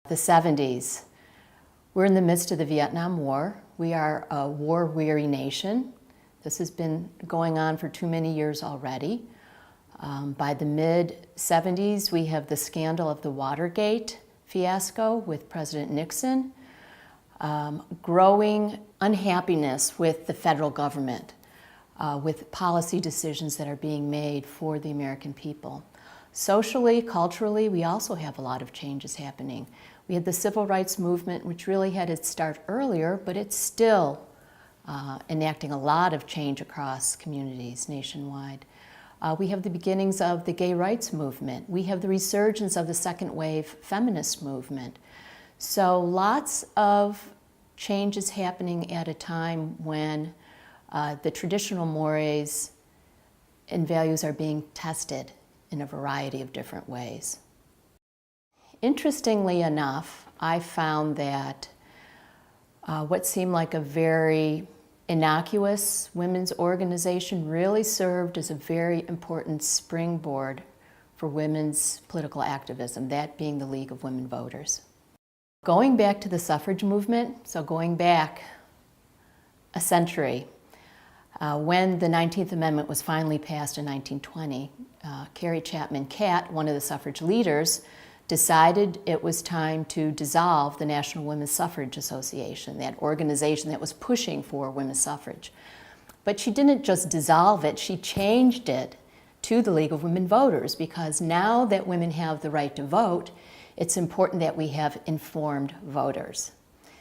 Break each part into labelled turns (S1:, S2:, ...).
S1: The 70s. We're in the midst of the Vietnam War. We are a war-weary nation. This has been going on for too many years already. By the mid-70s, we have the scandal of the Watergate fiasco with President Nixon, growing unhappiness with the federal government, with policy decisions that are being made for the American people. Socially, culturally, we also have a lot of changes happening. We had the civil rights movement, which really had its start earlier, but it's still enacting a lot of change across communities nationwide. We have the beginnings of the gay rights movement. We have the resurgence of the second wave feminist movement. So lots of changes happening at a time when the traditional mores and values are being tested in a variety of different ways. Interestingly enough, I found that what seemed like a very innocuous women's organization really served as a very important springboard for women's political activism, that being the League of Women Voters. Going back to the suffrage movement, so going back a century, when the 19th Amendment was finally passed in 1920, Carrie Chapman Catt, one of the suffrage leaders, decided it was time to dissolve the National Women's Suffrage Association, that organization that was pushing for women's suffrage. But she didn't just dissolve it, she changed it to the League of Women Voters, because now that women have the right to vote, it's important that we have informed voters.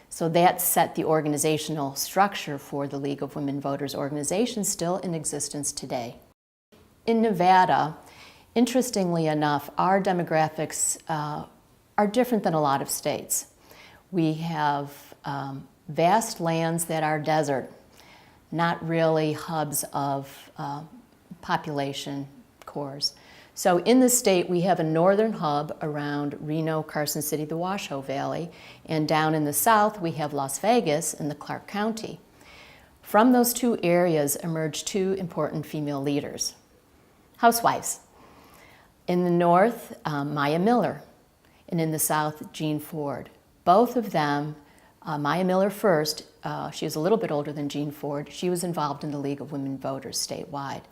S1: So that set the organizational structure for the League of Women Voters organization, still in existence today. In Nevada, interestingly enough, our demographics are different than a lot of states. We have vast lands that are desert, not really hubs of population cores. So in the state, we have a northern hub around Reno, Carson City, the Washoe Valley, and down in the south, we have Las Vegas in the Clark County. From those two areas emerged two important female leaders, housewives. In the north, Maya Miller, and in the south, Jean Ford. Both of them, Maya Miller first, she was a little bit older than Jean Ford, she was involved in the League of Women Voters statewide.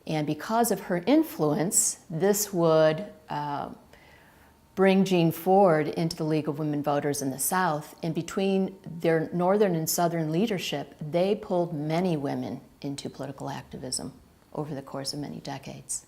S1: And because of her influence, this would bring Jean Ford into the League of Women Voters in the South, and between their northern and southern leadership, they pulled many women into political activism over the course of many decades.